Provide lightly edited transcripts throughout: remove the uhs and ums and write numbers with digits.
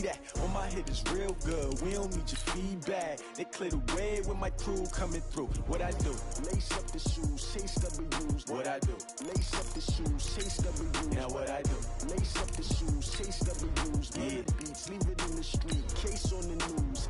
that. On my head is real good. We don't need your feedback. They clear the way with my crew coming through. What I do? Lace up the shoes, chase W's. What I do? Lace up the shoes, chase W's. Now what I do? Lace up the shoes, chase W's. Yeah, beats, leave it in the street. Case on the news.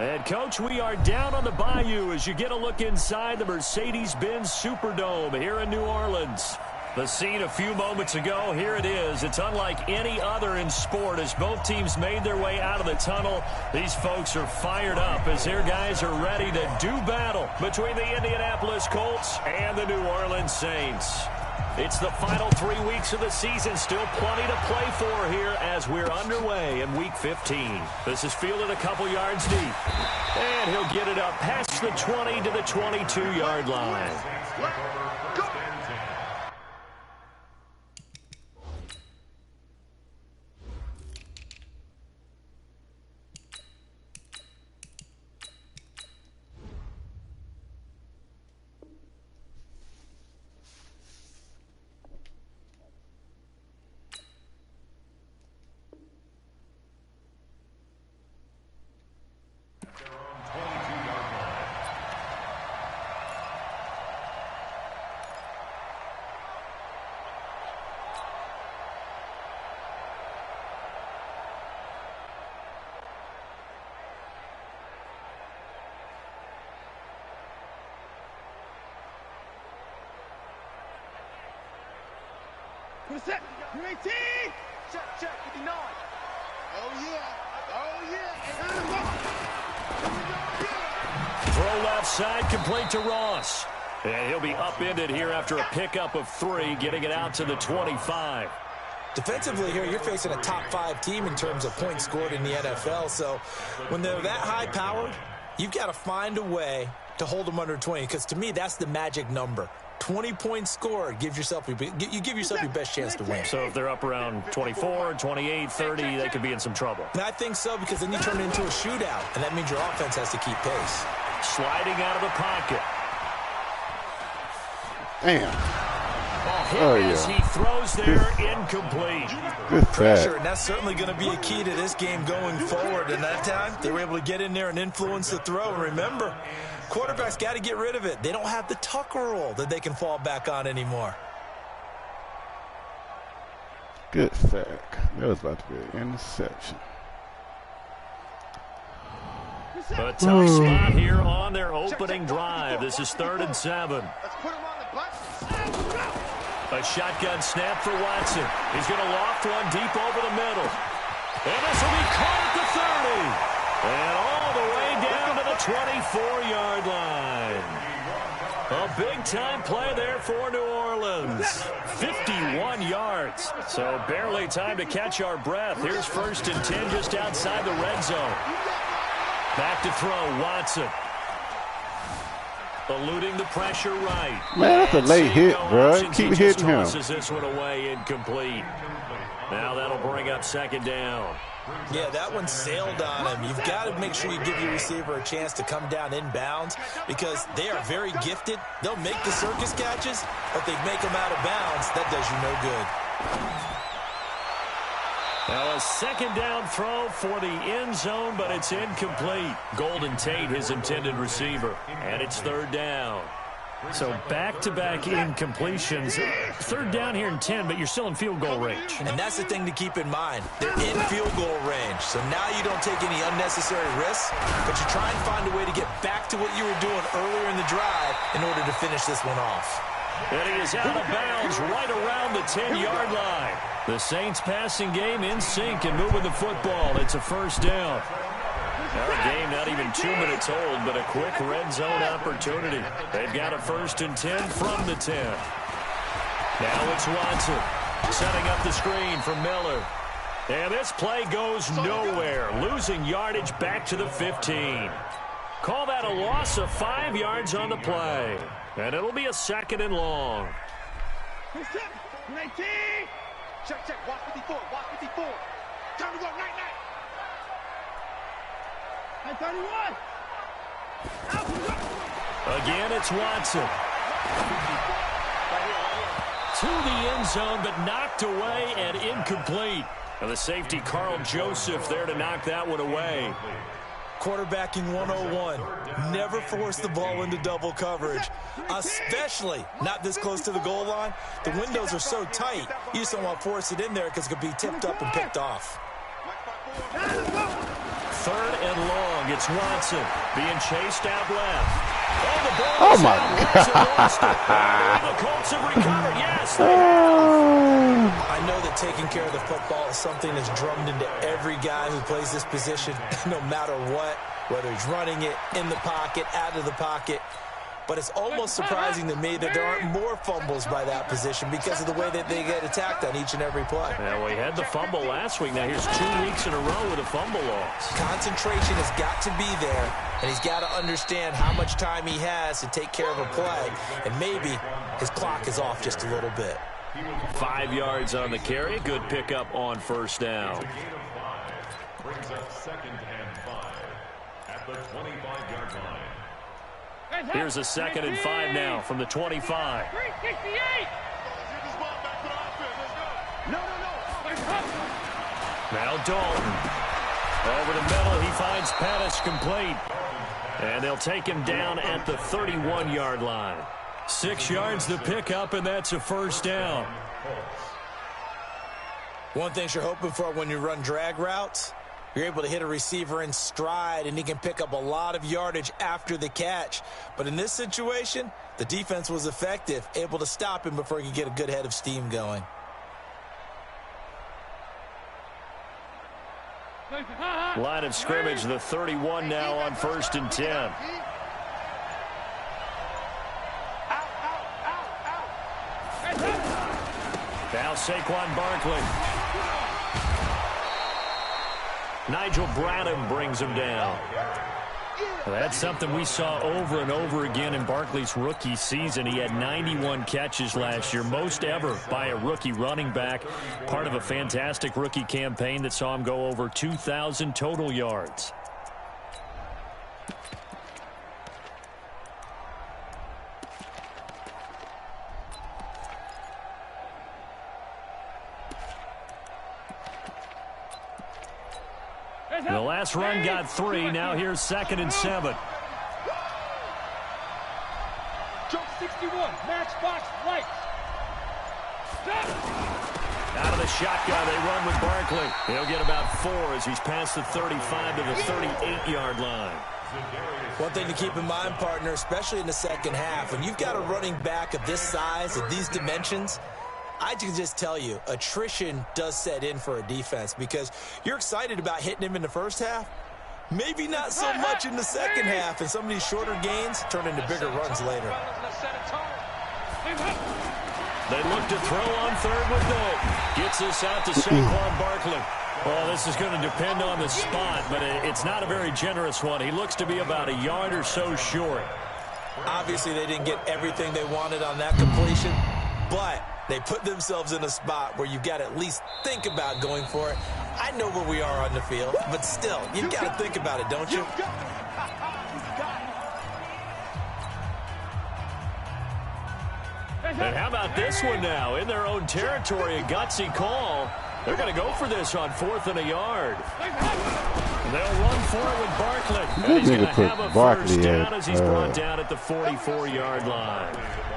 And, Coach, we are down on the Bayou as you get a look inside the Mercedes-Benz Superdome here in New Orleans. The scene a few moments ago, here it is. It's unlike any other in sport as both teams made their way out of the tunnel. These folks are fired up as their guys are ready to do battle between the Indianapolis Colts and the New Orleans Saints. It's the final 3 weeks of the season. Still plenty to play for here as we're underway in Week 15. This is fielded a couple yards deep. And he'll get it up past the 20 to the 22-yard line. Set. You're 18. Check. 59. Oh, yeah. Throw left side, complete to Ross. And he'll be upended here after a pickup of 3, getting it out to the 25. Defensively here, you're facing a top 5 team in terms of points scored in the NFL. So when they're that high-powered, you've got to find a way to hold them under 20. Because to me, that's the magic number. 20 points scored, you give yourself your best chance to win. So if they're up around 24, 28, 30, they could be in some trouble. And I think so, because then you turn it into a shootout, and that means your offense has to keep pace. Sliding out of the pocket. Damn. As he throws there, incomplete. Good pressure, and that's certainly going to be a key to this game going forward. And that time, they were able to get in there and influence the throw. And remember, quarterbacks got to get rid of it. They don't have the Tucker rule that they can fall back on anymore. Good sack. That was about to be an interception. A tough spot here on their opening drive. This is 3rd and 7. Let's put him on the button. A shotgun snap for Watson. He's going to loft one deep over the middle. And this will be caught at the 30. And all the way down to the 24-yard line. A big-time play there for New Orleans. 51 yards. So barely time to catch our breath. Here's 1st and 10 just outside the red zone. Back to throw, Watson. Eluding the pressure right. Man, that's a late hit, bro. Keep hitting him. This one away, incomplete. Now that'll bring up 2nd down. Yeah, that one sailed on him. You've got to make sure you give your receiver a chance to come down inbounds because they are very gifted. They'll make the circus catches, but they make them out of bounds. That does you no good. Now a 2nd down throw for the end zone, but it's incomplete. Golden Tate, his intended receiver, and it's 3rd down. So back-to-back incompletions. 3rd down here and 10, but you're still in field goal range. And that's the thing to keep in mind. They're in field goal range. So now you don't take any unnecessary risks, but you try and find a way to get back to what you were doing earlier in the drive in order to finish this one off. And he is out of bounds right around the 10-yard line. The Saints passing game in sync and moving the football. It's a 1st down. Now a game not even 2 minutes old, but a quick red zone opportunity. They've got a 1st and 10 from the 10. Now it's Watson. Setting up the screen for Miller. And this play goes nowhere, losing yardage back to the 15. Call that a loss of 5 yards on the play. And it'll be a 2nd and long. 19. Check, check. Watch 54. Watch 54. Time to go. Night, night. 31. Again, it's Watson. To the end zone, but knocked away and incomplete. And the safety, Carl Joseph, there to knock that one away. Quarterbacking 101. Never force the ball into double coverage, especially not this close to the goal line. The windows are so tight, you just don't want to force it in there because it could be tipped up and picked off. 3rd and long. It's Watson being chased out left. Oh, my God. The Colts have recovered. Yes, they have. I know that taking care of the football is something that's drummed into every guy who plays this position, no matter what, whether he's running it, in the pocket, out of the pocket. But it's almost surprising to me that there aren't more fumbles by that position because of the way that they get attacked on each and every play. Yeah, we had the fumble last week. Now here's 2 weeks in a row with a fumble loss. Concentration has got to be there, and he's got to understand how much time he has to take care of a play, and maybe his clock is off just a little bit. 5 yards on the carry. Good pickup on 1st down. Brings up 2nd and 5 at the 25-yard line. Here's a 2nd and 5 now from the 25. 368. No. Now Dalton. Over the middle, he finds Pettis complete. And they'll take him down at the 31-yard line. 6 yards to pick up, and that's a 1st down. One thing you're hoping for when you run drag routes, you're able to hit a receiver in stride, and he can pick up a lot of yardage after the catch. But in this situation, the defense was effective, able to stop him before he could get a good head of steam going. Line of scrimmage, the 31 now on 1st and 10. Now Saquon Barkley. Nigel Bradham brings him down. That's something we saw over and over again in Barkley's rookie season. He had 91 catches last year, most ever by a rookie running back. Part of a fantastic rookie campaign that saw him go over 2,000 total yards. The last run got 3. Now here's 2nd and 7. Jump 61. Matchbox lights. Out of the shotgun, they run with Barkley. He'll get about 4 as he's past the 35 to the 38-yard line. One thing to keep in mind, partner, especially in the second half, when you've got a running back of this size, of these dimensions, I can just tell you, attrition does set in for a defense because you're excited about hitting him in the first half. Maybe not so much in the second half, and some of these shorter gains turn into bigger runs later. They look to throw on 3rd with Dalton. Gets this out to Saquon Barkley. Well, this is going to depend on the spot, but it's not a very generous one. He looks to be about a yard or so short. Obviously, they didn't get everything they wanted on that completion, but they put themselves in a spot where you've got to at least think about going for it. I know where we are on the field, but still, you've got to think about it, don't you? And how about this one now? In their own territory, a gutsy call. They're going to go for this on 4th and a yard. They'll run for it with Barkley. And he's going to have a first down as he's brought down at the 44-yard line.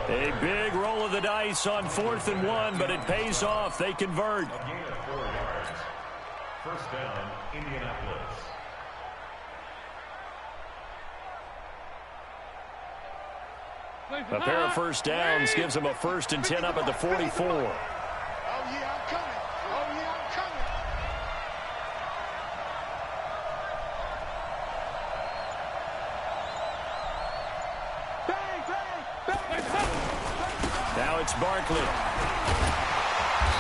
A big roll of the dice on 4th and 1, but it pays off. They convert. First down, Indianapolis. A pair of first downs gives them a 1st and 10 up at the 44. Oh, yeah, I'm coming. Oh, yeah, I'm coming. Bang, bang, bang. Now it's Barkley.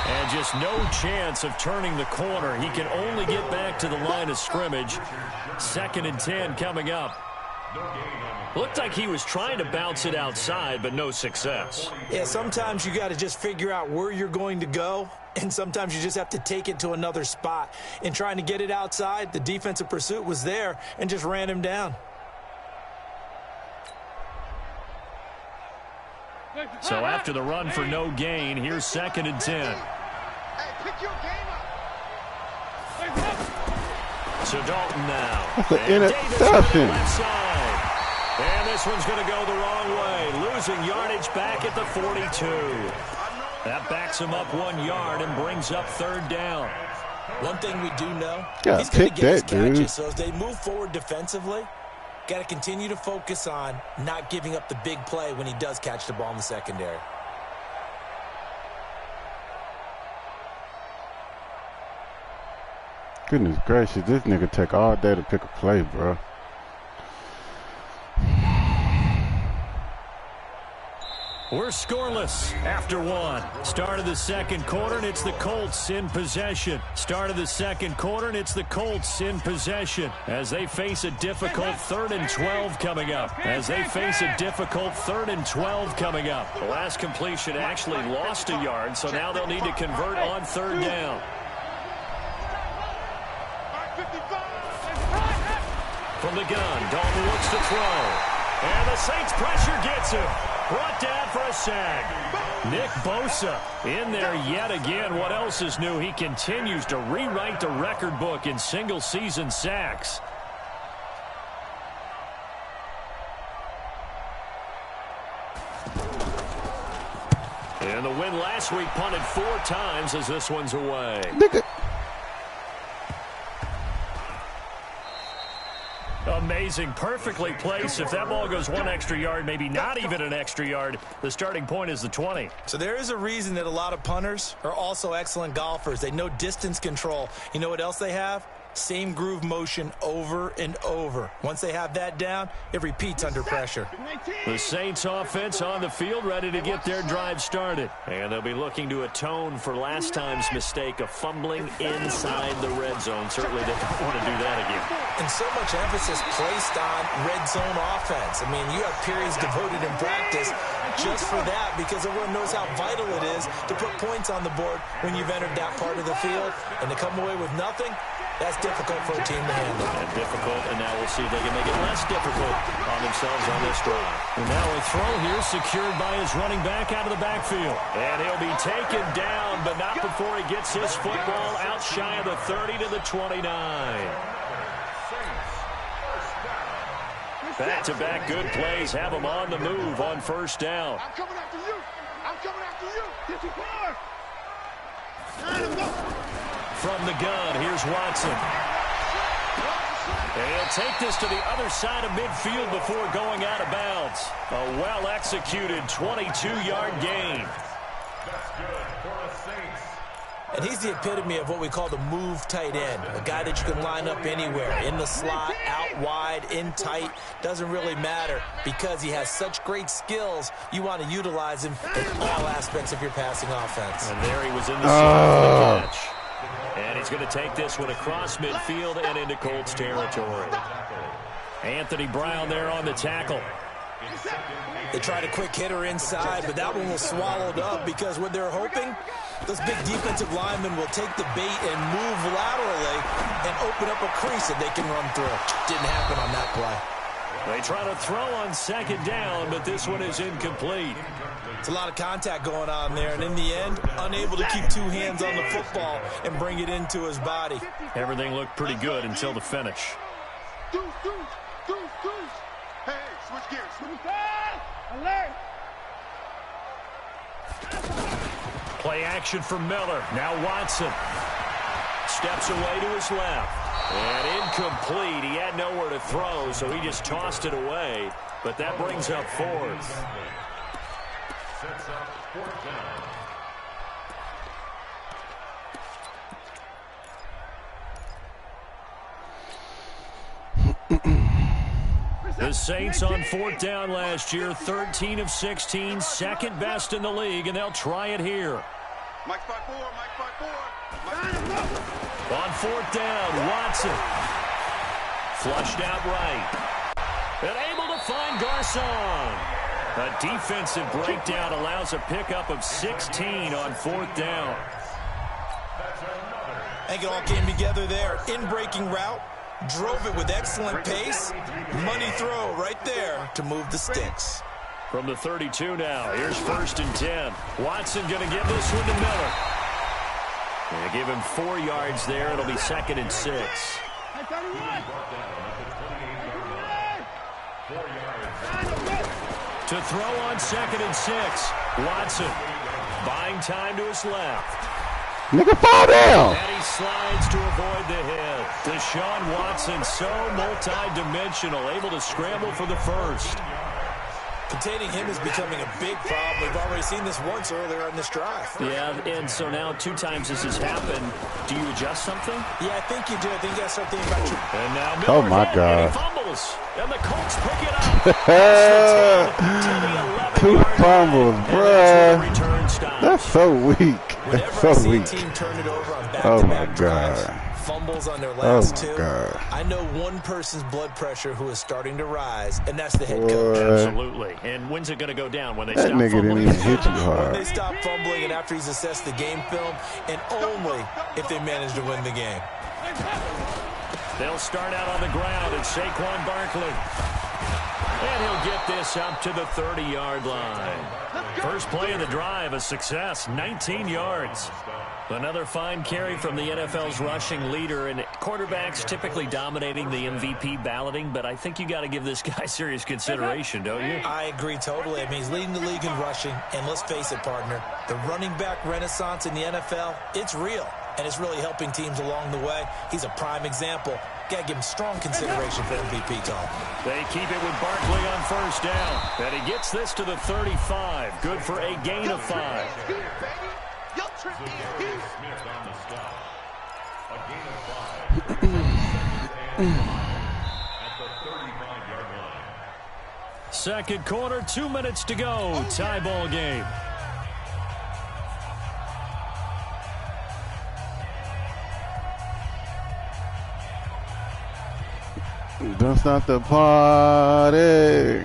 And just no chance of turning the corner. He can only get back to the line of scrimmage. 2nd and 10 coming up. Looked like he was trying to bounce it outside, but no success. Yeah, sometimes you got to just figure out where you're going to go, and sometimes you just have to take it to another spot. In trying to get it outside, the defensive pursuit was there and just ran him down. So after the run for no gain, here's 2nd and 10. Hey, pick your game up. So Dalton now. That's an And Davis with it interception. left side. And this one's going to go the wrong way. Losing yardage back at the 42. That backs him up 1 yard and brings up 3rd down. One thing we do know, Yeah, he's going to pick get his that, dude. catches. So as they move forward defensively, got to continue to focus on not giving up the big play when he does catch the ball in the secondary. Goodness gracious, this nigga take all day to pick a play, bro. We're scoreless after 1. Start of the 2nd quarter, and it's the Colts in possession. Start of the 2nd quarter, and it's the Colts in possession as they face a difficult 3rd and 12 coming up. The last completion actually lost a yard, so now they'll need to convert on 3rd down. From the gun, Dalton looks to throw. And the Saints pressure gets him. Brought down for a sack. Nick Bosa in there yet again. What else is new? He continues to rewrite the record book in single-season sacks. And the win last week punted 4 times as this one's away. Nigga. Amazing. Perfectly placed. If that ball goes 1 extra yard, maybe not even an extra yard, the starting point is the 20. So there is a reason that a lot of punters are also excellent golfers. They know distance control. You know what else they have? Same groove motion over and over. Once they have that down, it repeats under pressure. The Saints offense on the field, ready to get their drive started. And they'll be looking to atone for last time's mistake of fumbling inside the red zone. Certainly they don't want to do that again. And so much emphasis placed on red zone offense. I mean, you have periods devoted in practice just for that because everyone knows how vital it is to put points on the board when you've entered that part of the field. And to come away with nothing, that's difficult for a team to handle. And difficult, and now we'll see if they can make it less difficult on themselves on this drive. And now a throw here secured by his running back out of the backfield. And he'll be taken down, but not before he gets his football out shy of the 30 to the 29. Back-to-back good plays have him on the move on 1st down. I'm coming after you. I'm coming after you. Get too far. From the gun, here's Watson. And he'll take this to the other side of midfield before going out of bounds. A well-executed 22-yard gain. That's good for the Saints. And he's the epitome of what we call the move tight end. A guy that you can line up anywhere, in the slot, out wide, in tight. Doesn't really matter because he has such great skills. You want to utilize him in all aspects of your passing offense. And there he was in the slot for the catch. And he's going to take this one across midfield and into Colts territory. Anthony Brown there on the tackle. They tried a quick hitter inside, but that one was swallowed up because what they're hoping, those big defensive linemen will take the bait and move laterally and open up a crease that they can run through. Didn't happen on that play. They try to throw on 2nd down, but this one is incomplete. It's a lot of contact going on there, and in the end, unable to keep 2 hands on the football and bring it into his body. Everything looked pretty good until the finish. Deuce. Hey, switch gears. Alert. Play action for Miller. Now Watson. Steps away to his left. And incomplete. He had nowhere to throw, so he just tossed it away. But that brings up 4th. Sets up 4th down. The Saints on 4th down last year, 13 of 16, second best in the league, and they'll try it here. Mike 5-4, Mike 5-4. On fourth down, Watson. Flushed out right. And able to find Garcon. A defensive breakdown allows a pickup of 16 on fourth down. I think it all came together there. In-breaking route, drove it with excellent pace. Money throw right there to move the sticks. From the 32 now, here's 1st and 10. Watson going to give this one to Miller. They give him 4 yards there. It'll be 2nd and 6. To throw on 2nd and 6. Watson buying time to his left. Nigga, fall down. And he slides to avoid the hit. Deshaun Watson, so multi-dimensional, able to scramble for the first. Containing him is becoming a big problem. We've already seen this once earlier on this drive. Yeah, and so now 2 times this has happened. Do you adjust something? Yeah, I think you do. I think you got to start thinking about your... And now Miller Oh, my hit, God. and he fumbles. And the Colts pick it up. Two fumbles, bruh. Return stop. That's so weak. That's Whenever I so see a weak. team turn it over on Oh, my back-to-back drives, God. fumbles on their Oh, last my 2, God. I know one person's blood pressure who is starting to rise, and that's the head coach. Boy, Absolutely. And when's it going to go down? When they that stop nigga didn't fumbling? even hit you When hard. they stop fumbling and after he's assessed the game film, and only if they manage to win the game. They'll start out on the ground at Saquon Barkley. And he'll get this up to the 30-yard line. First play of the drive, a success, 19 yards. Another fine carry from the NFL's rushing leader, and quarterbacks typically dominating the MVP balloting, but I think you got to give this guy serious consideration, don't you? I agree totally. I mean, he's leading the league in rushing, and let's face it, partner, the running back renaissance in the NFL, it's real, and it's really helping teams along the way. He's a prime example. Got to give him strong consideration for MVP talk. They keep it with Barkley on first down, and he gets this to the 35. Good for a gain of 5. Smith on the stop. A gain of 5. At the 35-yard line. Second quarter, 2 minutes to go. Tie ball game. Don't stop the party.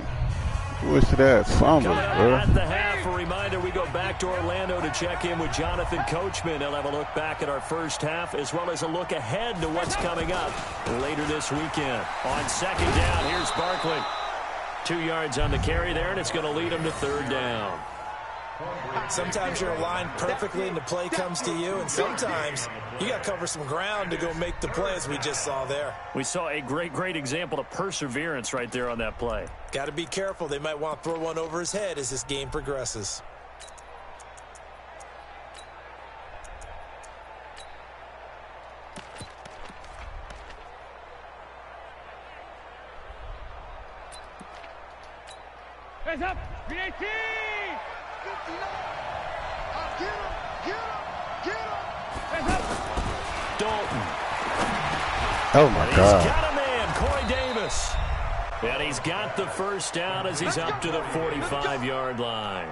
Wish that fumble, Coming up bro. at the half, a reminder, we go back to Orlando to check in with Jonathan Coachman. He'll have a look back at our first half as well as a look ahead to what's coming up later this weekend. On second down, here's Barkley. 2 yards on the carry there, and it's going to lead him to third down. Sometimes you're aligned perfectly and the play comes to you, and sometimes you got to cover some ground to go make the play, as we just saw there. We saw a great example of perseverance right there on that play. Got to be careful. They might want to throw one over his head as this game progresses. Hands up! BAT! Hands up! Dalton. Oh, my He's God. got a man, Corey Davis. And he's got the first down as he's up to the 45-yard line.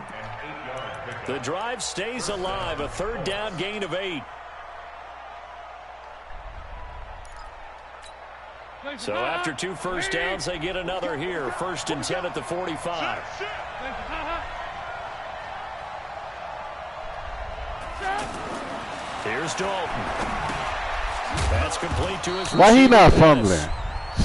The drive stays alive, a third down gain of 8. So after 2 first downs, they get another here. 1st and 10 at the 45. Here's Dalton. That's complete to his Why he receiver, not Dennis. fumbling?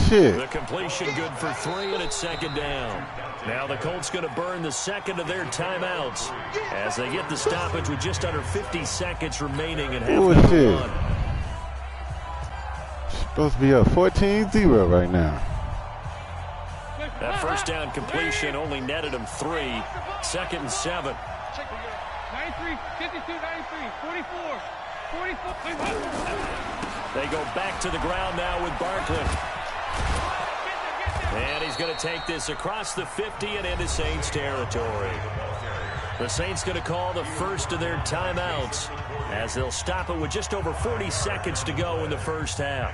Shit. The completion good for 3, and it's second down. Now the Colts going to burn the second of their timeouts as they get the stoppage with just under 50 seconds remaining in half number Bullshit. 1. Supposed to be up 14-0 right now. That first down completion only netted him 3. 2nd and 7. 93, 52, 93, 44, 44. They go back to the ground now with Barkley. And he's going to take this across the 50 and into Saints territory. The Saints going to call the first of their timeouts as they'll stop it with just over 40 seconds to go in the first half.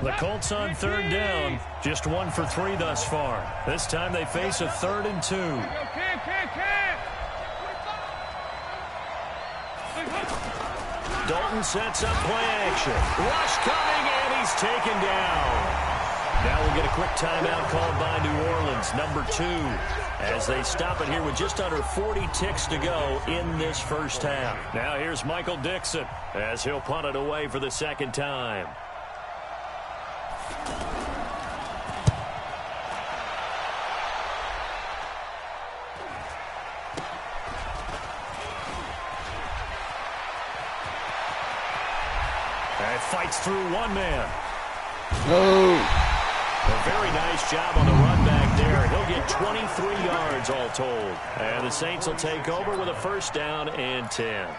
The Colts on third down, just 1 for 3 thus far. This time they face a 3rd and 2. Dalton sets up play action. Rush coming, and he's taken down. Now we'll get a quick timeout called by New Orleans, number 2, as they stop it here with just under 40 ticks to go in this first half. Now here's Michael Dixon as he'll punt it away for the second time. And fights through one man. No. A very nice job on the run back there. He'll get 23 yards all told. And the Saints will take over with a first down and 10.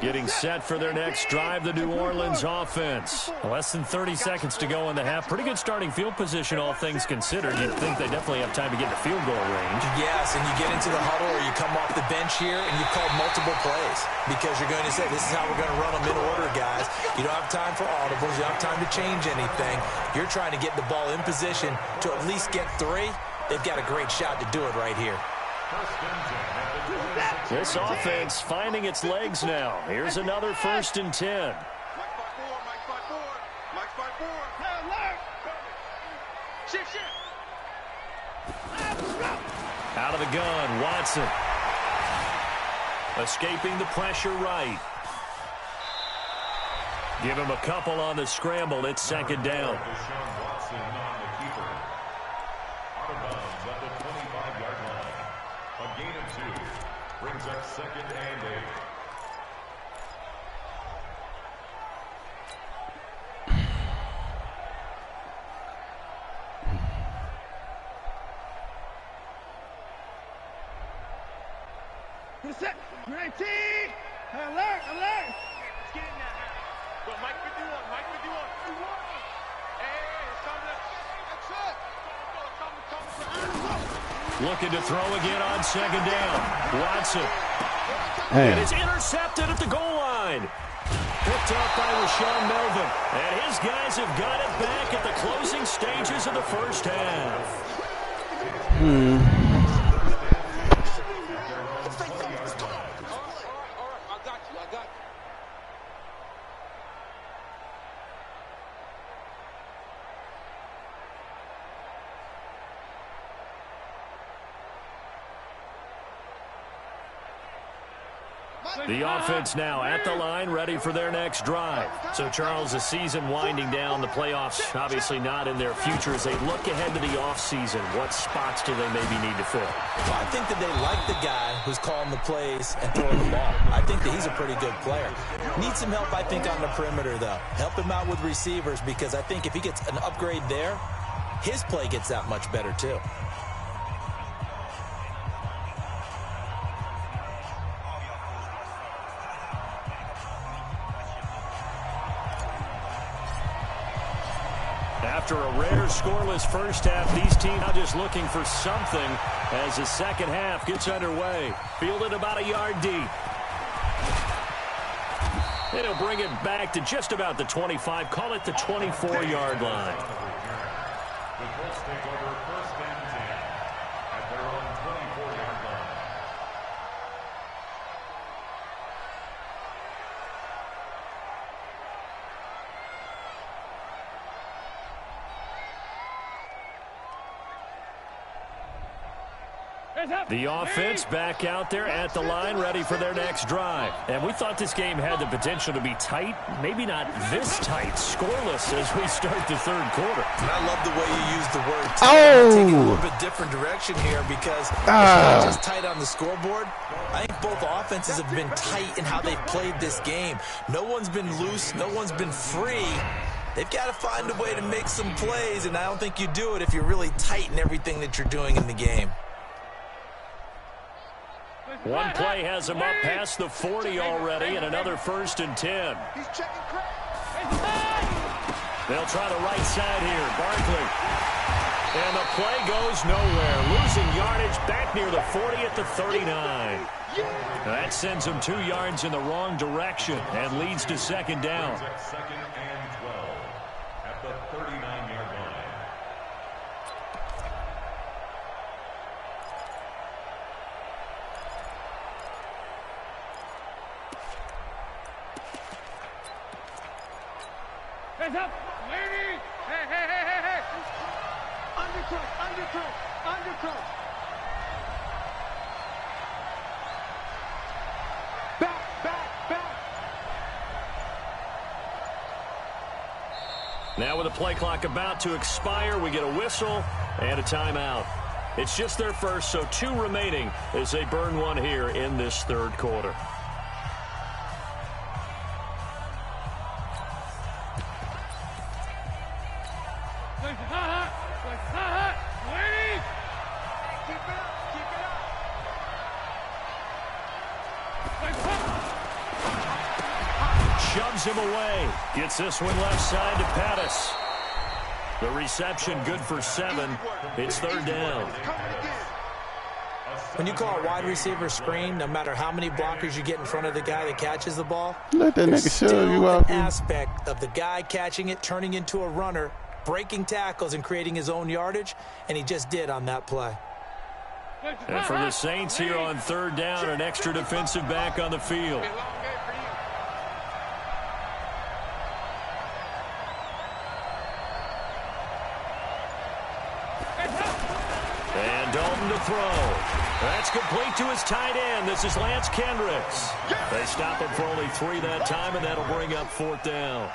Getting set for their next drive, the New Orleans offense. Less than 30 seconds to go in the half. Pretty good starting field position, all things considered. You'd think they definitely have time to get to field goal range. Yes, and you get into the huddle or you come off the bench here and you've called multiple plays because you're going to say, this is how we're going to run them in order, guys. You don't have time for audibles. You don't have time to change anything. You're trying to get the ball in position to at least get 3. They've got a great shot to do it right here. This offense finding its legs now. Here's another 1st and 10. Out of the gun, Watson. Escaping the pressure right. Give him a couple on the scramble. It's 2nd down. Brings up 2nd and 8. Set. 19. Alert, alert. Let's get in there. Go, Mike 51, Mike 51. Hey, it's coming up. Looking to throw again on 2nd down. Watson. Man. It is intercepted at the goal line. Picked up by Rashaan Melvin. And his guys have got it back at the closing stages of the first half. The offense now at the line, ready for their next drive. So, Charles, the season winding down, the playoffs obviously not in their future. As they look ahead to the offseason, what spots do they maybe need to fill? Well, I think that they like the guy who's calling the plays and throwing the ball. I think that he's a pretty good player. Needs some help, I think, on the perimeter, though. Help him out with receivers because I think if he gets an upgrade there, his play gets that much better, too. After a rare scoreless first half, these teams are just looking for something as the second half gets underway. Fielded about a yard deep. And he'll bring it back to just about the 25. Call it the 24-yard line. The Colts take over 1st and 10 at their own 24-yard line. The offense back out there at the line, ready for their next drive. And we thought this game had the potential to be tight, maybe not this tight, scoreless as we start the third quarter. And I love the way you use the word tight. I'm taking a little bit different direction here because it's not just tight on the scoreboard. I think both offenses have been tight in how they've played this game. No one's been loose. No one's been free. They've got to find a way to make some plays, and I don't think you do it if you're really tight in everything that you're doing in the game. One play has him up past the 40 already, and another 1st and 10. He's checking crack. They'll try the right side here. Barkley. And the play goes nowhere. Losing yardage back near the 40 at the 39. That sends them 2 yards in the wrong direction and leads to second down. Second and 12 at the 39-yard line. Hands up! Lady! Hey, hey, hey, hey, hey! Undercut, undercut, undercut! Back, back, back! Now with the play clock about to expire, we get a whistle and a timeout. It's just their first, so 2 remaining as they burn one here in this third quarter. Shoves him away. Gets this one left side to Pettis. The reception good for 7. It's third down. When you call a wide receiver screen, no matter how many blockers you get in front of the guy that catches the ball, Let that there's nigga show still you an out. aspect of the guy catching it, turning into a runner, breaking tackles and creating his own yardage, and he just did on that play. And for the Saints here on third down, an extra defensive back on the field. And Dalton to throw. That's complete to his tight end. This is Lance Kendricks. They stop him for only 3 that time, and that'll bring up fourth down.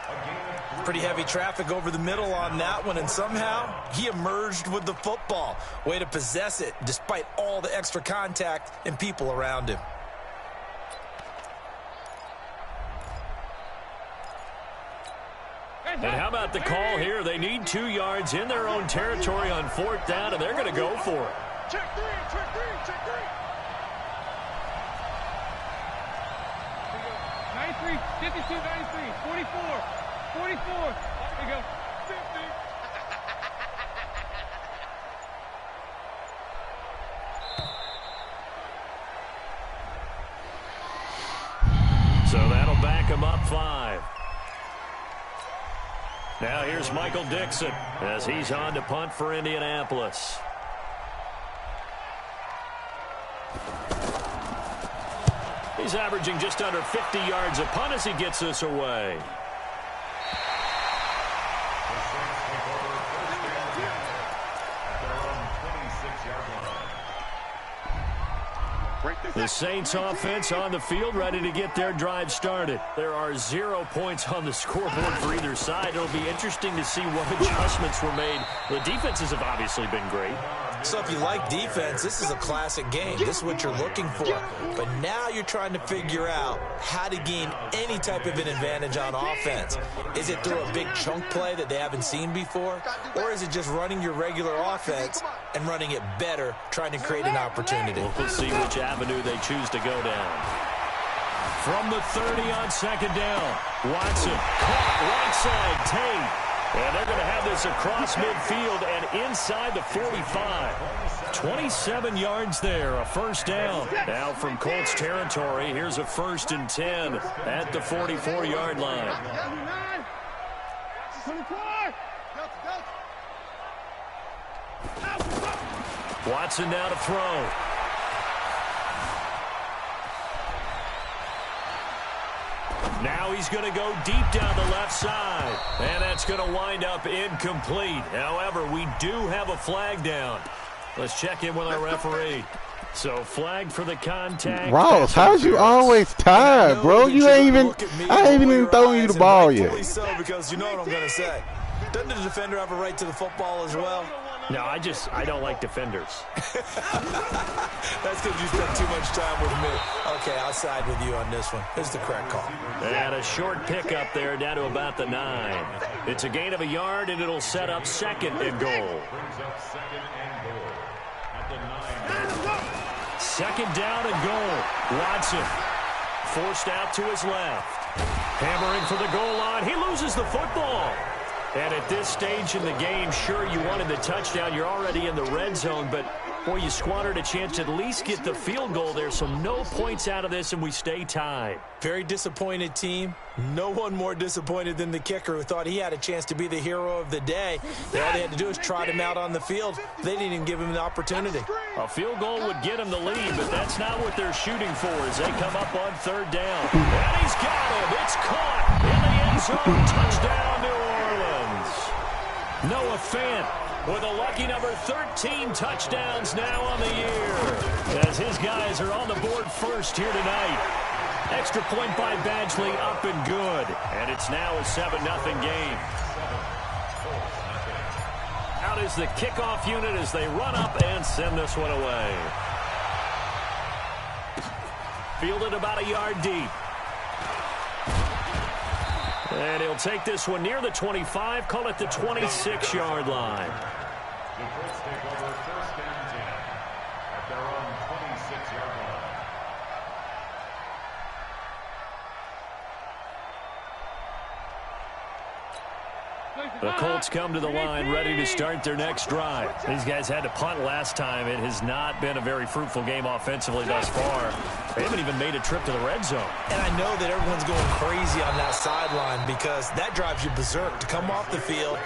Pretty heavy traffic over the middle on that one, and somehow he emerged with the football. Way to possess it, despite all the extra contact and people around him. And how about the call here? They need 2 yards in their own territory on fourth down, and they're going to go for it. Check 3, check 3, check 3! 93, 52, 93, 44, 44. There we go. 50. So that'll back him up 5. Now here's Michael Dixon as he's on to punt for Indianapolis. He's averaging just under 50 yards a punt as he gets this away. The Saints offense on the field ready to get their drive started. There are 0 points on the scoreboard for either side. It'll be interesting to see what adjustments were made. The defenses have obviously been great. So if you like defense, this is a classic game. This is what you're looking for. But now you're trying to figure out how to gain any type of an advantage on offense. Is it through a big chunk play that they haven't seen before? Or is it just running your regular offense and running it better, trying to create an opportunity? We'll see which avenue they choose to go down. From the 30 on second down, Watson caught right side, Tate. And they're going to have this across midfield and inside the 45. 27 yards there, a first down. Now from Colts territory, here's a 1st and 10 at the 44-yard line. 24. Watson now to throw. Now he's going to go deep down the left side. And that's going to wind up incomplete. However, we do have a flag down. Let's check in with our referee. So flagged for the contact. Ross, how's you always tired, bro? You ain't even, I ain't even throwing you the ball yet. So, because you know what I'm going to say. Doesn't the defender have a right to the football as well? No, I don't like defenders. That's because you spent too much time with me. Okay, I'll side with you on this one. Here's the correct call. And a short pickup there down to about the 9. It's a gain of a yard, and it'll set up 2nd and goal. Brings up 2nd and goal at the 9. 2nd down and goal. Watson forced out to his left. Hammering for the goal line. He loses the football. And at this stage in the game, sure, you wanted the touchdown. You're already in the red zone, but, boy, you squandered a chance to at least get the field goal there, so no points out of this, and we stay tied. Very disappointed team. No one more disappointed than the kicker who thought he had a chance to be the hero of the day. All they had to do is trot him out on the field. They didn't even give him the opportunity. A field goal would get him the lead, but that's not what they're shooting for as they come up on third down. And he's got him. It's caught in the end zone. Touchdown, New Orleans. Noah Fant with a lucky number 13 touchdowns now on the year as his guys are on the board first here tonight. Extra point by Badgley up and good. And it's now a 7-0 game. Out is the kickoff unit as they run up and send this one away. Fielded about a yard deep. And he'll take this one near the 25, call it the 26-yard line. The Colts take over first and 10 at their own 26-yard line. The Colts come to the line ready to start their next drive. These guys had to punt last time. It has not been a very fruitful game offensively thus far. They haven't even made a trip to the red zone. And I know that everyone's going crazy on that sideline because that drives you berserk to come off the field,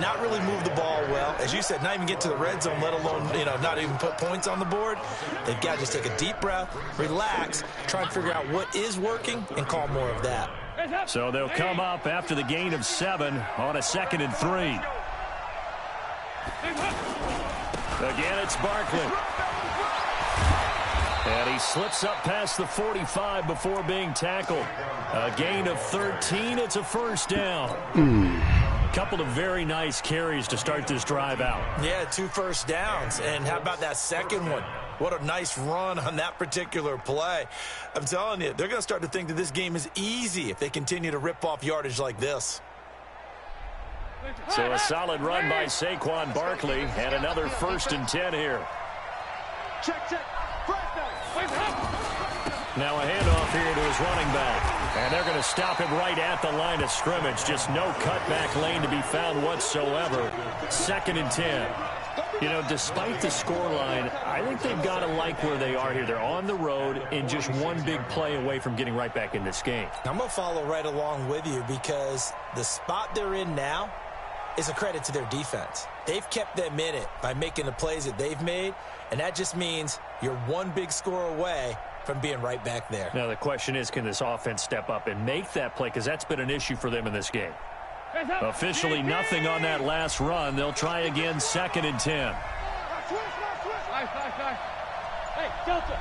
not really move the ball well. As you said, not even get to the red zone, let alone, not even put points on the board. They've got to just take a deep breath, relax, try and figure out what is working, and call more of that. So they'll come up after the gain of 7 on a 2nd and 3. Again, it's Barkley. And he slips up past the 45 before being tackled. A gain of 13. It's a first down. A couple of very nice carries to start this drive out. Yeah, 2 first downs. And how about that second one? What a nice run on that particular play. I'm telling you, they're going to start to think that this game is easy if they continue to rip off yardage like this. So a solid run by Saquon Barkley and another 1st and 10 here. Check. Now a handoff here to his running back. And they're going to stop him right at the line of scrimmage. Just no cutback lane to be found whatsoever. 2nd and 10. Despite the scoreline, I think they've got to like where they are here. They're on the road and just one big play away from getting right back in this game. I'm going to follow right along with you because the spot they're in now is a credit to their defense. They've kept them in it by making the plays that they've made, and that just means you're one big score away from being right back there. Now the question is, can this offense step up and make that play? Because that's been an issue for them in this game. Officially nothing on that last run. They'll try again, 2nd and 10. Hey, Delta.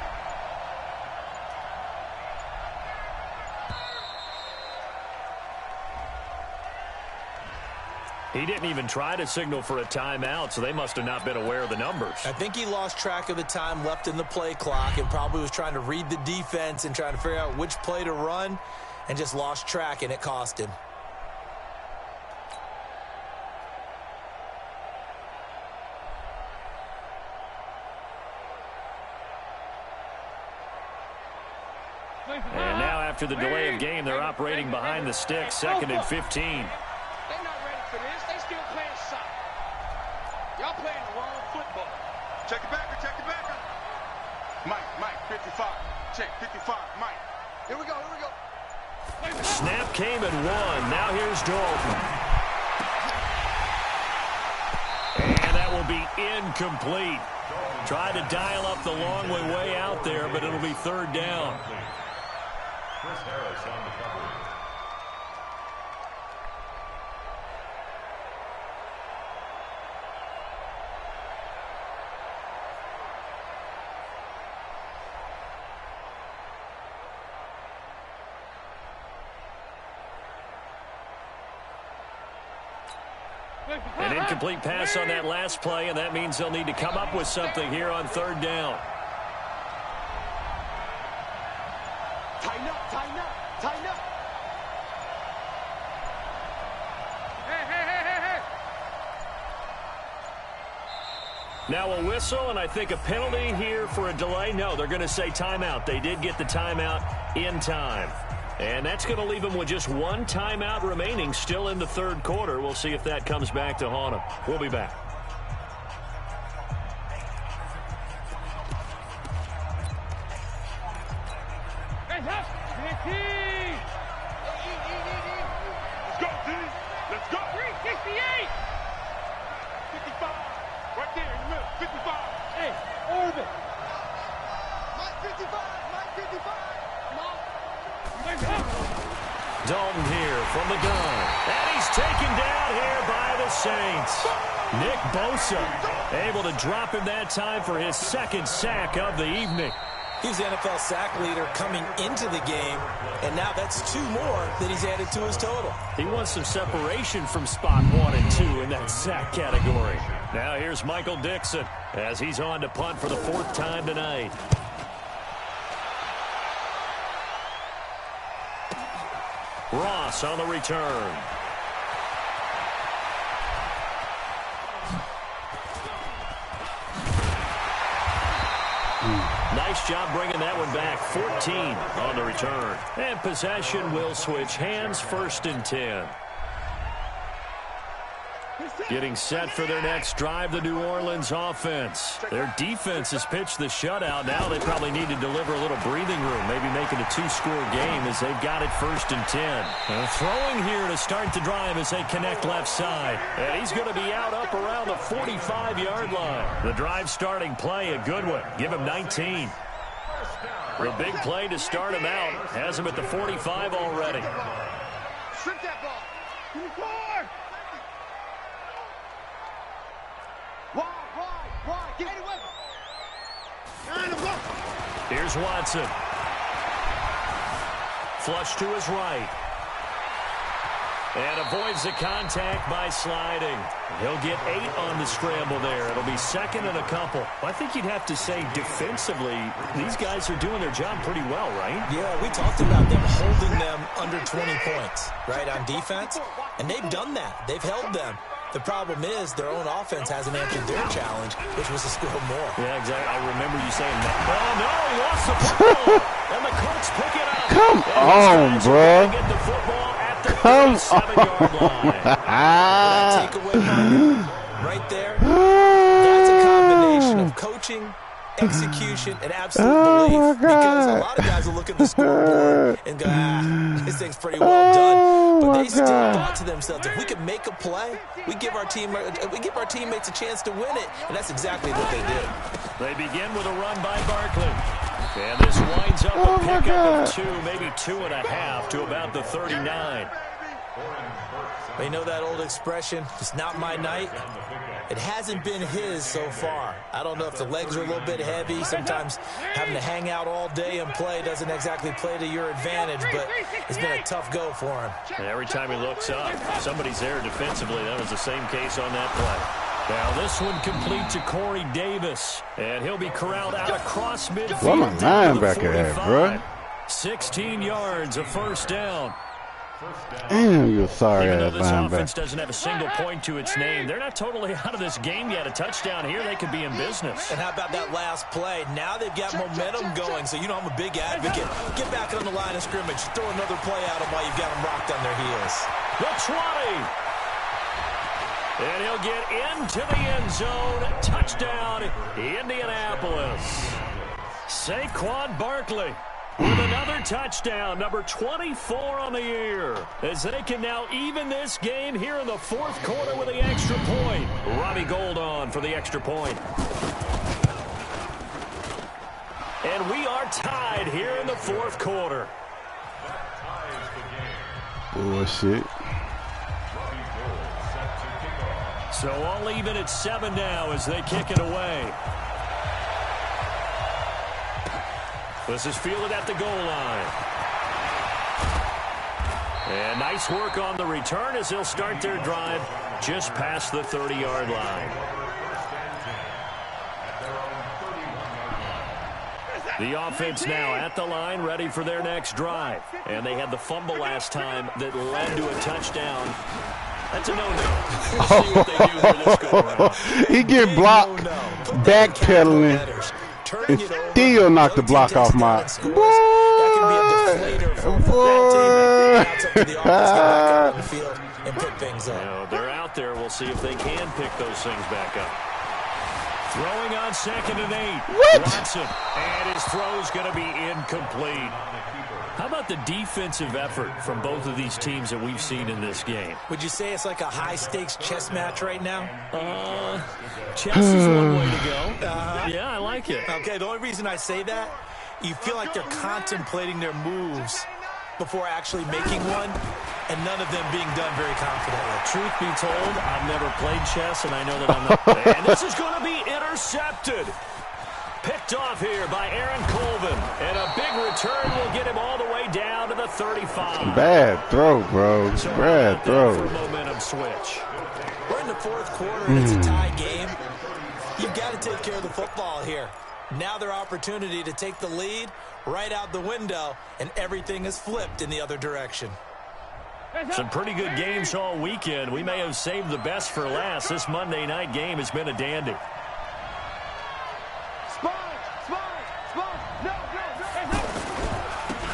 He didn't even try to signal for a timeout, so they must have not been aware of the numbers. I think he lost track of the time left in the play clock and probably was trying to read the defense and trying to figure out which play to run and just lost track, and it cost him. And now after the delay of game, they're operating behind the sticks, 2nd and 15. They're not ready for this. They still playing soccer. Y'all playing the wrong football. Check it back. Mike, 55. Check, 55, Mike. Here we go. Snap came at 1. Now here's Dalton. And that will be incomplete. Tried to dial up the long way out there, but it'll be 3rd down. Chris Harris on the coverage. An incomplete pass on that last play, and that means they'll need to come up with something here on 3rd down. Tighten up. Hey. Now a whistle, and I think a penalty here for a delay. No, they're going to say timeout. They did get the timeout in time. And that's going to leave him with just one timeout remaining still in the third quarter. We'll see if that comes back to haunt him. We'll be back. Let's go, D. Let's go. 368. 55. Right there in the middle. 55. Hey, orbit. Mike 55. Mike 55. Dalton here from the gun. And he's taken down here by the Saints. Nick Bosa able to drop him that time for his second sack of the evening. He's the NFL sack leader coming into the game, and now that's 2 more that he's added to his total. He wants some separation from spot 1 and 2 in that sack category. Now here's Michael Dixon as he's on to punt for the 4th time tonight. Ross on the return. Nice job bringing that one back. 14 on the return. And possession will switch hands. 1st and 10. Getting set for their next drive, the New Orleans offense. Their defense has pitched the shutout. Now they probably need to deliver a little breathing room, maybe make it a 2-score game as they've got it 1st and 10. And throwing here to start the drive as they connect left side. And he's going to be out up around the 45-yard line. The drive starting play, a good one. Give him 19. The big play to start him out has him at the 45 already. Strip that ball. 24. Wide. Get it away. Here's Watson. Flush to his right. And avoids the contact by sliding. He'll get 8 on the scramble there. It'll be 2nd and a couple. I think you'd have to say defensively, these guys are doing their job pretty well, right? Yeah, we talked about them holding them under 20 points, right, on defense. And they've done that. They've held them. The problem is their own offense hasn't answered their challenge, which was to score more. Yeah, exactly. I remember you saying that. Oh, no, he lost the football. And the Colts pick it up. Come on, bro. Get the football at the 37-yard line. That takeaway right there, that's a combination of coaching, execution, and absolute belief. Because a lot of guys will look at the scoreboard and go, this thing's pretty well done. But they still thought to themselves, if we could make a play, we give our teammates a chance to win it. And that's exactly what they did. They begin with a run by Barkley. And this winds up a pickup of 2, maybe 2.5 to about the 39. You know that old expression, it's not my night? It hasn't been his so far. I don't know if the legs are a little bit heavy. Sometimes having to hang out all day and play doesn't exactly play to your advantage, but it's been a tough go for him. And every time he looks up, somebody's there defensively. That was the same case on that play. Now this one complete to Corey Davis, and he'll be corralled out across midfield. What my linebacker at, bro? 16 yards, a 1st down. Damn, you're sorry Even though ass this offense linebacker. doesn't have a single point to its name, they're not totally out of this game yet. A touchdown here, they could be in business. And how about that last play? Now they've got momentum going, so you know I'm a big advocate. Get back on the line of scrimmage. Throw another play at them while you've got them rocked on their heels. The 20. And he'll get into the end zone. Touchdown, Indianapolis. Saquon Barkley with another touchdown, number 24 on the year, as they can now even this game here in the 4th quarter with the extra point. Robbie Gould on for the extra point. And we are tied here in the 4th quarter. Bullshit. So all even at 7 now as they kick it away. This is fielded at the goal line. And nice work on the return as they'll start their drive just past the 30-yard line. The offense now at the line, ready for their next drive. And they had the fumble last time that led to a touchdown. That's a no-no. We'll see what they do here this go-around. He get blocked, backpedaling, and still knock the block off my. What? for a football team. Now it's up to the offense to get back out on the field and pick things up. You know, they're out there. We'll see if they can pick those things back up. Throwing on 2nd and 8. What? Watson. And his throw's going to be incomplete. How about the defensive effort from both of these teams that we've seen in this game? Would you say it's like a high-stakes chess match right now? Chess is one way to go. Yeah, I like it. Okay, the only reason I say that, you feel like they're contemplating their moves before actually making one, and none of them being done very confidently. Truth be told, I've never played chess, and I know that I'm not. And this is going to be intercepted. Picked off here by Aaron Colvin. And a big return will get him all the way down to the 35. Bad throw, bro. Bad throw. For a momentum switch. We're in the 4th quarter, and it's a tie game. You've got to take care of the football here. Now their opportunity to take the lead right out the window, and everything is flipped in the other direction. Some pretty good games all weekend. We may have saved the best for last. This Monday night game has been a dandy.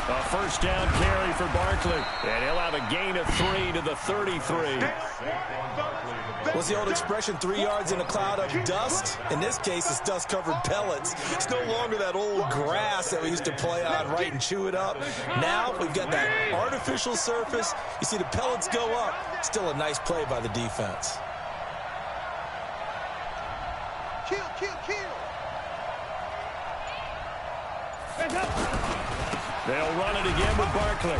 A first down carry for Barkley. And he'll have a gain of 3 to the 33. What's the old expression, 3 yards in a cloud of dust? In this case, it's dust-covered pellets. It's no longer that old grass that we used to play on, right, and chew it up. Now we've got that artificial surface. You see the pellets go up. Still a nice play by the defense. Kill. They'll run it again with Barkley.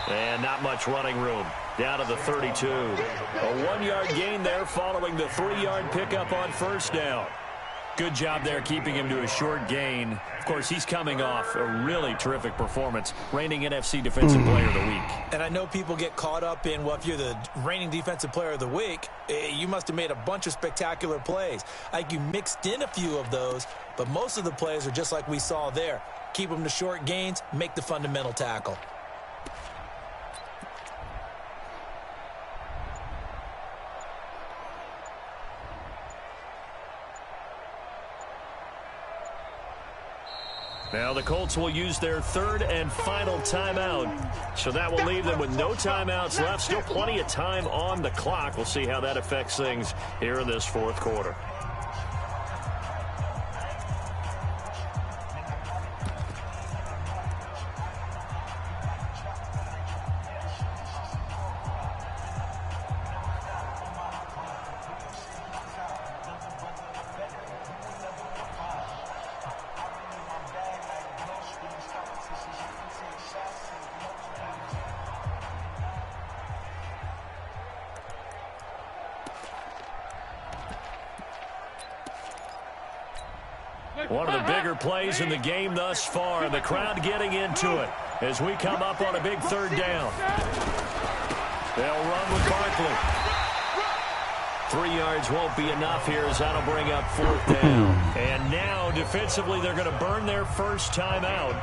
And not much running room. Down to the 32. A 1-yard gain there following the 3-yard pickup on first down. Good job there keeping him to a short gain. Of course, he's coming off a really terrific performance, reigning NFC Defensive Player of the Week. And I know people get caught up in, well, if you're the reigning Defensive Player of the Week, you must have made a bunch of spectacular plays. Like you mixed in a few of those, but most of the plays are just like we saw there. Keep them to short gains, make the fundamental tackle. Now the Colts will use their 3rd and final timeout. So that will leave them with no timeouts left. Still plenty of time on the clock. We'll see how that affects things here in this 4th quarter. One of the bigger plays in the game thus far. The crowd getting into it as we come up on a big 3rd down. They'll run with Barkley. 3 yards won't be enough here as that'll bring up 4th down. And now defensively they're going to burn their first timeout.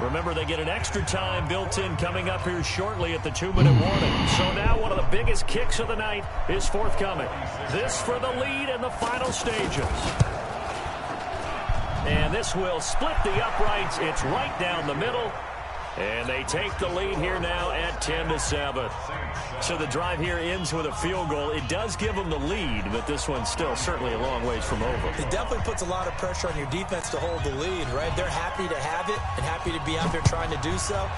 Remember, they get an extra time built in coming up here shortly at the 2-minute warning. So now one of the biggest kicks of the night is forthcoming. This for the lead in the final stages. And this will split the uprights. It's right down the middle. And they take the lead here now at 10-7. So the drive here ends with a field goal. It does give them the lead, but this one's still certainly a long ways from over. It definitely puts a lot of pressure on your defense to hold the lead, right? They're happy to have it and happy to be out there trying to do so.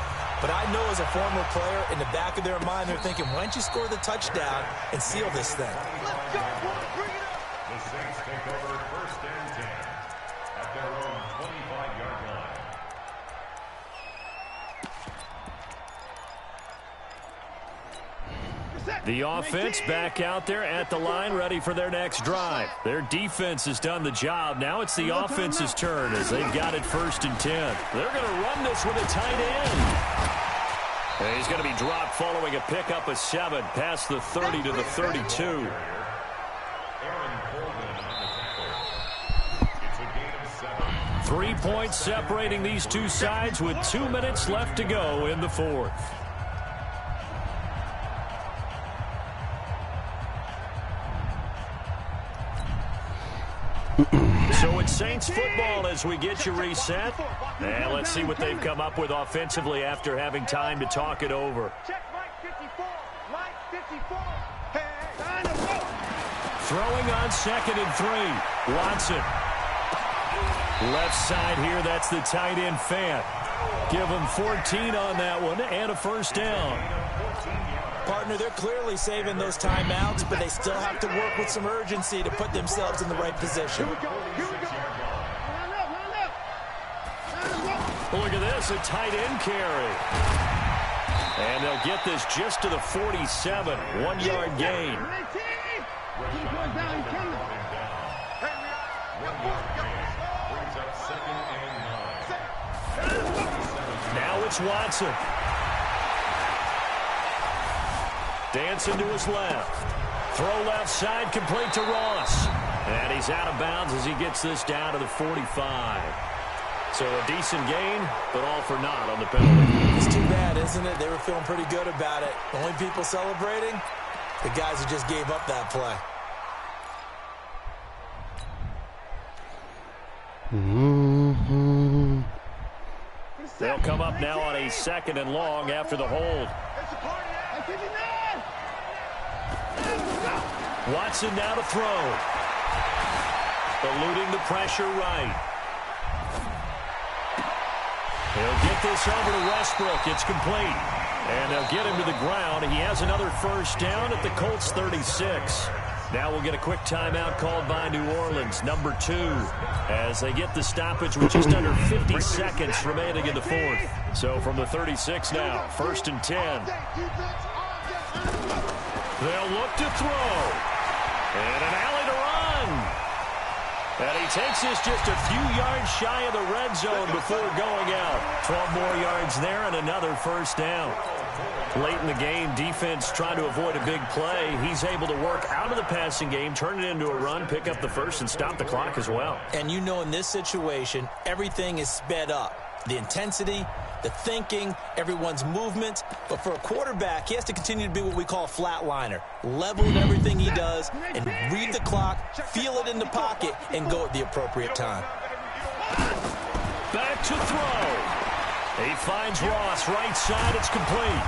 But I know as a former player, in the back of their mind, they're thinking, why don't you score the touchdown and seal this thing? The Saints take over 1st and 10 at their own 25-yard line. The offense back out there at the line, ready for their next drive. Their defense has done the job. Now it's the offense's turn as they've got it 1st and 10. They're going to run this with a tight end. And he's going to be dropped following a pickup of 7 past the 30 to the 32. 3 points separating these two sides with 2 minutes left to go in the 4th. So it's Saints football as we get you reset. And let's see what they've come up with offensively after having time to talk it over. Check Mike 54. Mike 54. Throwing on 2nd and 3. Watson. Left side here, that's the tight end Fant. Give him 14 on that one and a first down. Partner, they're clearly saving those timeouts, but they still have to work with some urgency to put themselves in the right position. Here we go. Look at this, a tight end carry. And they'll get this just to the 47, 1-yard gain. Now it's Watson. Dancing to his left. Throw left side, complete to Ross. And he's out of bounds as he gets this down to the 45. So a decent gain, but all for naught on the penalty. It's too bad, isn't it? They were feeling pretty good about it. The only people celebrating, the guys who just gave up that play. They'll come up now on a 2nd and long after the hold. Watson now to throw. Eluding the pressure right. He'll get this over to Westbrook. It's complete. And they'll get him to the ground. He has another first down at the Colts 36. Now we'll get a quick timeout called by New Orleans, number 2, as they get the stoppage with just under 50 seconds remaining in the 4th. So from the 36 now, 1st and 10. They'll look to throw. And an alley to run. And he takes this just a few yards shy of the red zone before going out. 12 more yards there and another first down. Late in the game, defense trying to avoid a big play. He's able to work out of the passing game, turn it into a run, pick up the first, and stop the clock as well. And you know in this situation, everything is sped up. The intensity, the thinking, everyone's movement. But for a quarterback, he has to continue to be what we call a flatliner. Level in everything he does and read the clock, feel it in the pocket, and go at the appropriate time. Back to throw. He finds Ross, right side, it's complete.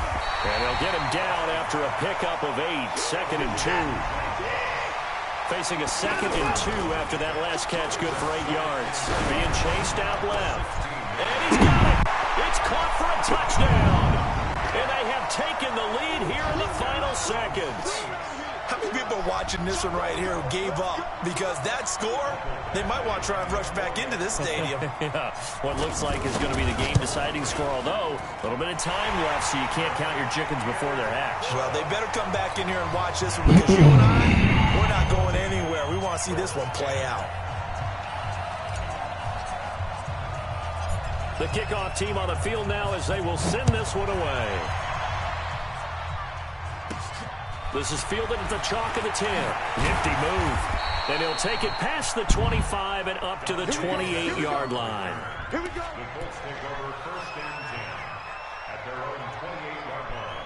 And they'll get him down after a pickup of 8, 2nd and 2. Facing a 2nd and 2 after that last catch, good for 8 yards. Being chased out left. And he's got it. It's caught for a touchdown. And they have taken the lead here in the final seconds. How many people are watching this one right here who gave up? Because that score, they might want to try and rush back into this stadium. Yeah, what looks like is going to be the game-deciding score, although a little bit of time left, so you can't count your chickens before they're hatched. Well, they better come back in here and watch this one because you and I, we're not going anywhere. We want to see this one play out. The kickoff team on the field now as they will send this one away. This is fielded at the chalk of the 10. Nifty move. And he'll take it past the 25 and up to the 28-yard line. Here we go. The Colts take over 1st and 10 at their own 28-yard line.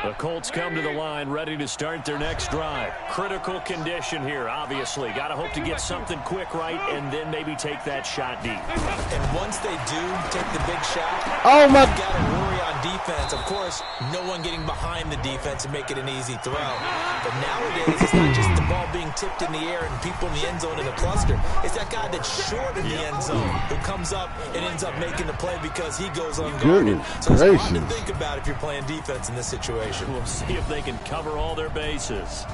The Colts come to the line ready to start their next drive. Critical condition here, obviously. Got to hope to get something quick right and then maybe take that shot deep. And once they do take the big shot, oh my, you got to worry on defense. Of course, no one getting behind the defense and make it an easy throw. But nowadays, it's not just the ball being tipped in the air and people in the end zone in a cluster. It's that guy that's short in the end zone who comes up and ends up making the play because he goes unguarded. So it's hard to think about if you're playing defense in this situation. We'll see if they can cover all their bases.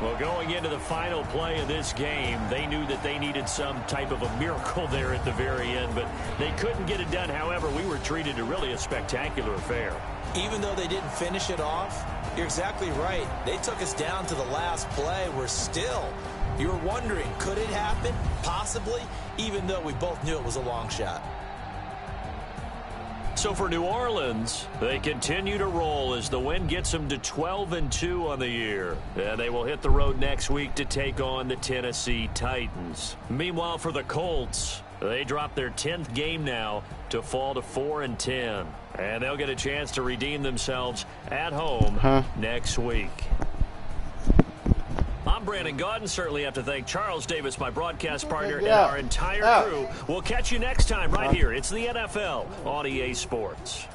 Well, going into the final play of this game, they knew that they needed some type of a miracle there at the very end, but they couldn't get it done. However, we were treated to really a spectacular affair. Even though they didn't finish it off, you're exactly right. They took us down to the last play. We're still, you were wondering, could it happen? Possibly, even though we both knew it was a long shot. So for New Orleans, they continue to roll as the win gets them to 12-2 on the year. And they will hit the road next week to take on the Tennessee Titans. Meanwhile, for the Colts, they drop their 10th game now to fall to 4-10. And they'll get a chance to redeem themselves at home next week. I'm Brandon Gaudin. Certainly have to thank Charles Davis, my broadcast partner, and our entire crew. We'll catch you next time right here. It's the NFL on EA Sports.